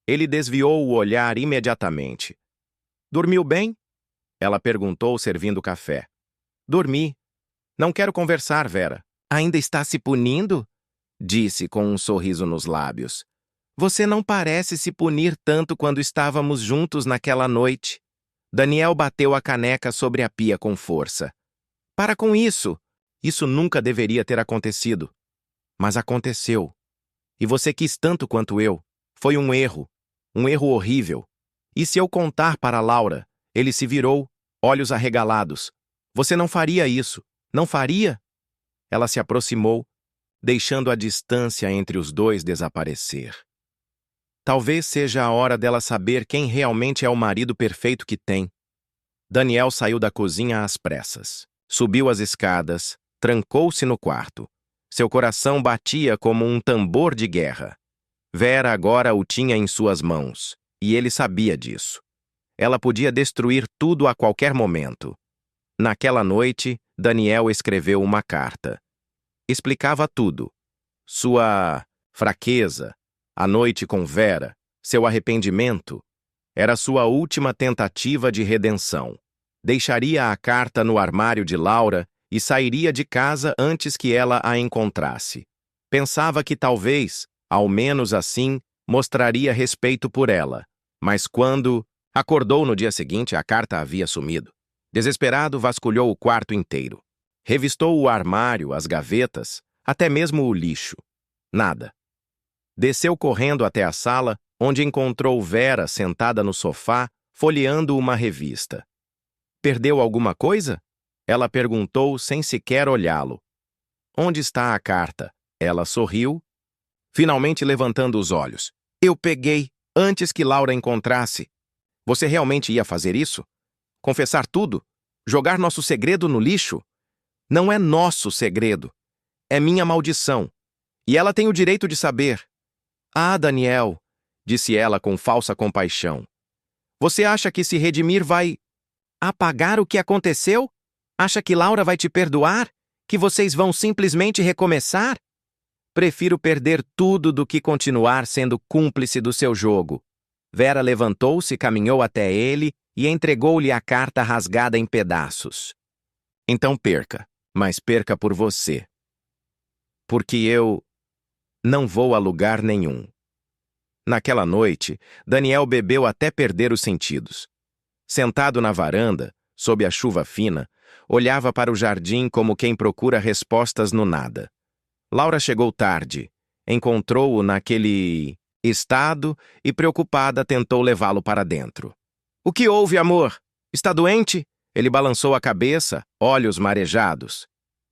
Ele desviou o olhar imediatamente. Dormiu bem? Ela perguntou, servindo café. Dormi. Não quero conversar, Vera. Ainda está se punindo? Disse com um sorriso nos lábios. Você não parece se punir tanto quando estávamos juntos naquela noite. Daniel bateu a caneca sobre a pia com força. Para com isso! Isso nunca deveria ter acontecido. Mas aconteceu. E você quis tanto quanto eu. Foi um erro horrível. E se eu contar para Laura, ele se virou, olhos arregalados. Você não faria isso, não faria? Ela se aproximou, deixando a distância entre os dois desaparecer. Talvez seja a hora dela saber quem realmente é o marido perfeito que tem. Daniel saiu da cozinha às pressas. Subiu as escadas, trancou-se no quarto. Seu coração batia como um tambor de guerra. Vera agora o tinha em suas mãos, e ele sabia disso. Ela podia destruir tudo a qualquer momento. Naquela noite, Daniel escreveu uma carta. Explicava tudo. Sua fraqueza, a noite com Vera, seu arrependimento. Era sua última tentativa de redenção. Deixaria a carta no armário de Laura e sairia de casa antes que ela a encontrasse. Pensava que talvez, ao menos assim, mostraria respeito por ela. Mas quando acordou no dia seguinte, a carta havia sumido. Desesperado, vasculhou o quarto inteiro. Revistou o armário, as gavetas, até mesmo o lixo. Nada. Desceu correndo até a sala, onde encontrou Vera sentada no sofá, folheando uma revista. Perdeu alguma coisa? Ela perguntou sem sequer olhá-lo. Onde está a carta? Ela sorriu, finalmente levantando os olhos. Eu peguei antes que Laura encontrasse. Você realmente ia fazer isso? Confessar tudo? Jogar nosso segredo no lixo? Não é nosso segredo. É minha maldição. E ela tem o direito de saber. Ah, Daniel, disse ela com falsa compaixão. Você acha que se redimir vai apagar o que aconteceu? Acha que Laura vai te perdoar? Que vocês vão simplesmente recomeçar? Prefiro perder tudo do que continuar sendo cúmplice do seu jogo. Vera levantou-se, caminhou até ele e entregou-lhe a carta rasgada em pedaços. Então perca, mas perca por você. Porque eu não vou a lugar nenhum. Naquela noite, Daniel bebeu até perder os sentidos. Sentado na varanda, sob a chuva fina, olhava para o jardim como quem procura respostas no nada. Laura chegou tarde. Encontrou-o naquele estado e, preocupada, tentou levá-lo para dentro. O que houve, amor? Está doente? Ele balançou a cabeça, olhos marejados.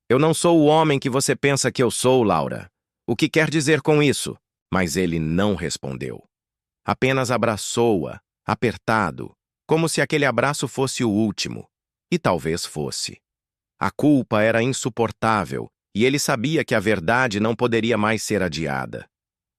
Eu não sou o homem que você pensa que eu sou, Laura. O que quer dizer com isso? Mas ele não respondeu. Apenas abraçou-a, apertado, como se aquele abraço fosse o último. E talvez fosse. A culpa era insuportável, e ele sabia que a verdade não poderia mais ser adiada.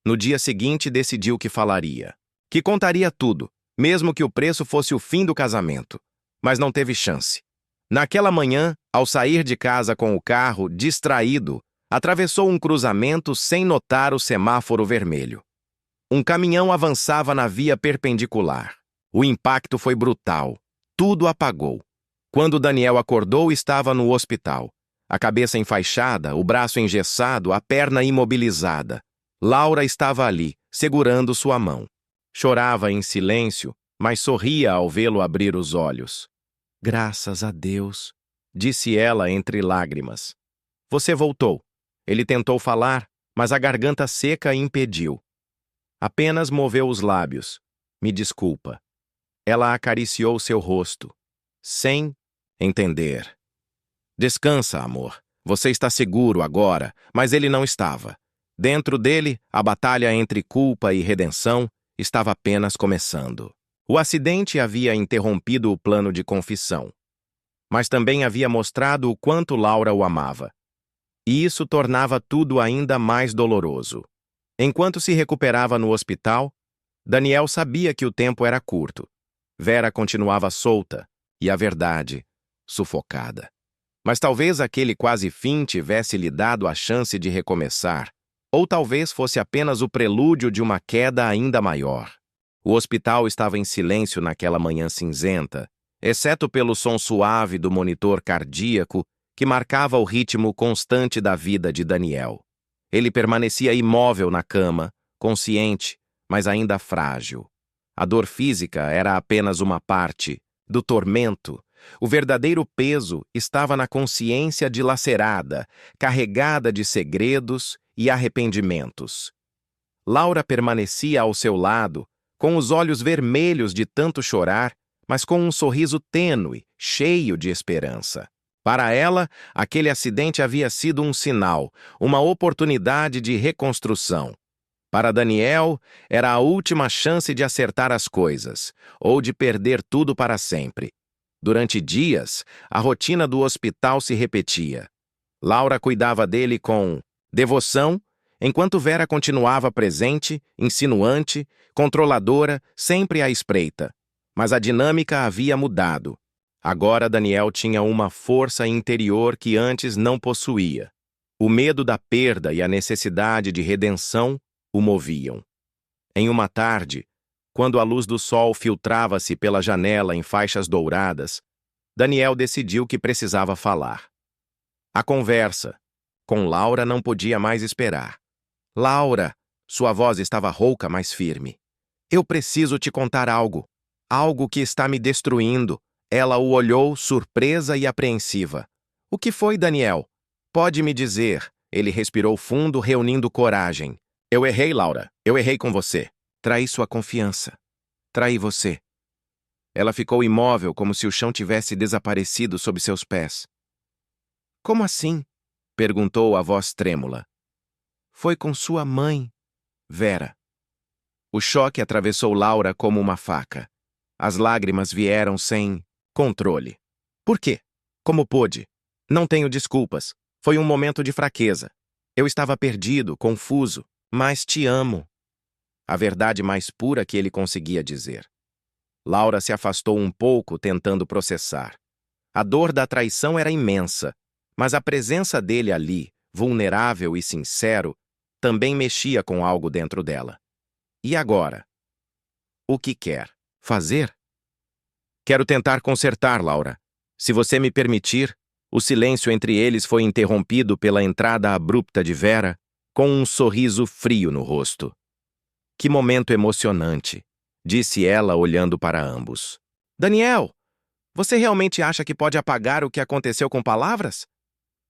No dia seguinte, decidiu que falaria. Que contaria tudo, mesmo que o preço fosse o fim do casamento. Mas não teve chance. Naquela manhã, ao sair de casa com o carro, distraído, atravessou um cruzamento sem notar o semáforo vermelho. Um caminhão avançava na via perpendicular. O impacto foi brutal. Tudo apagou. Quando Daniel acordou, estava no hospital. A cabeça enfaixada, o braço engessado, a perna imobilizada. Laura estava ali, segurando sua mão. Chorava em silêncio, mas sorria ao vê-lo abrir os olhos. Graças a Deus, disse ela entre lágrimas. Você voltou. Ele tentou falar, mas a garganta seca impediu. Apenas moveu os lábios. Me desculpa. Ela acariciou seu rosto, sem entender. Descansa, amor. Você está seguro agora, mas ele não estava. Dentro dele, a batalha entre culpa e redenção estava apenas começando. O acidente havia interrompido o plano de confissão, mas também havia mostrado o quanto Laura o amava. E isso tornava tudo ainda mais doloroso. Enquanto se recuperava no hospital, Daniel sabia que o tempo era curto. Vera continuava solta e a verdade, sufocada. Mas talvez aquele quase fim tivesse lhe dado a chance de recomeçar, ou talvez fosse apenas o prelúdio de uma queda ainda maior. O hospital estava em silêncio naquela manhã cinzenta, exceto pelo som suave do monitor cardíaco que marcava o ritmo constante da vida de Daniel. Ele permanecia imóvel na cama, consciente, mas ainda frágil. A dor física era apenas uma parte do tormento. O verdadeiro peso estava na consciência dilacerada, carregada de segredos e arrependimentos. Laura permanecia ao seu lado, com os olhos vermelhos de tanto chorar, mas com um sorriso tênue, cheio de esperança. Para ela, aquele acidente havia sido um sinal, uma oportunidade de reconstrução. Para Daniel, era a última chance de acertar as coisas, ou de perder tudo para sempre. Durante dias, a rotina do hospital se repetia. Laura cuidava dele com devoção, enquanto Vera continuava presente, insinuante, controladora, sempre à espreita. Mas a dinâmica havia mudado. Agora Daniel tinha uma força interior que antes não possuía. O medo da perda e a necessidade de redenção o moviam. Em uma tarde, quando a luz do sol filtrava-se pela janela em faixas douradas, Daniel decidiu que precisava falar. A conversa com Laura não podia mais esperar. Laura, sua voz estava rouca, mas firme. Eu preciso te contar algo. Algo que está me destruindo. Ela o olhou, surpresa e apreensiva. O que foi, Daniel? Pode me dizer. Ele respirou fundo, reunindo coragem. Eu errei, Laura. Eu errei com você. Traí sua confiança. Traí você. Ela ficou imóvel, como se o chão tivesse desaparecido sob seus pés. Como assim? Perguntou a voz trêmula. Foi com sua mãe, Vera. O choque atravessou Laura como uma faca. As lágrimas vieram sem controle. Por quê? Como pôde? Não tenho desculpas. Foi um momento de fraqueza. Eu estava perdido, confuso, mas te amo. A verdade mais pura que ele conseguia dizer. Laura se afastou um pouco, tentando processar. A dor da traição era imensa, mas a presença dele ali, vulnerável e sincero, também mexia com algo dentro dela. E agora? O que quer fazer? Quero tentar consertar, Laura. Se você me permitir, o silêncio entre eles foi interrompido pela entrada abrupta de Vera, com um sorriso frio no rosto. Que momento emocionante, disse ela olhando para ambos. Daniel, você realmente acha que pode apagar o que aconteceu com palavras?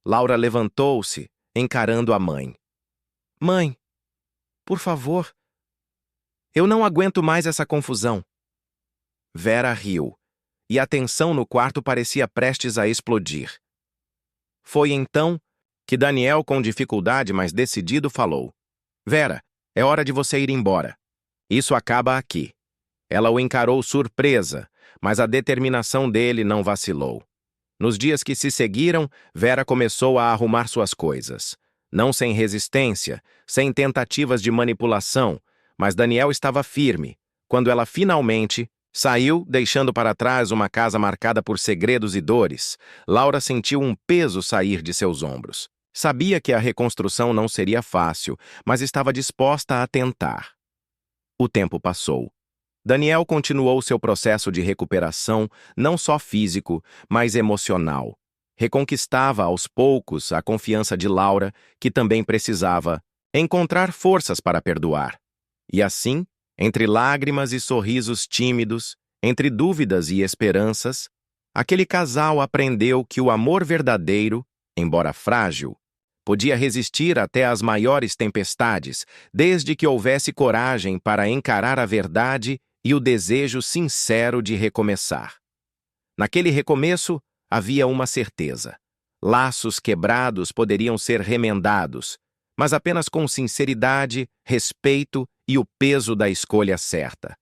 Laura levantou-se, encarando a mãe. Mãe, por favor. Eu não aguento mais essa confusão. Vera riu, e a tensão no quarto parecia prestes a explodir. Foi então que Daniel, com dificuldade, mas decidido, falou. Vera, é hora de você ir embora. Isso acaba aqui. Ela o encarou surpresa, mas a determinação dele não vacilou. Nos dias que se seguiram, Vera começou a arrumar suas coisas. Não sem resistência, sem tentativas de manipulação, mas Daniel estava firme, quando ela finalmente saiu, deixando para trás uma casa marcada por segredos e dores. Laura sentiu um peso sair de seus ombros. Sabia que a reconstrução não seria fácil, mas estava disposta a tentar. O tempo passou. Daniel continuou seu processo de recuperação, não só físico, mas emocional. Reconquistava aos poucos a confiança de Laura, que também precisava encontrar forças para perdoar. E assim, entre lágrimas e sorrisos tímidos, entre dúvidas e esperanças, aquele casal aprendeu que o amor verdadeiro, embora frágil, podia resistir até às maiores tempestades, desde que houvesse coragem para encarar a verdade e o desejo sincero de recomeçar. Naquele recomeço, havia uma certeza. Laços quebrados poderiam ser remendados, mas apenas com sinceridade, respeito e o peso da escolha certa.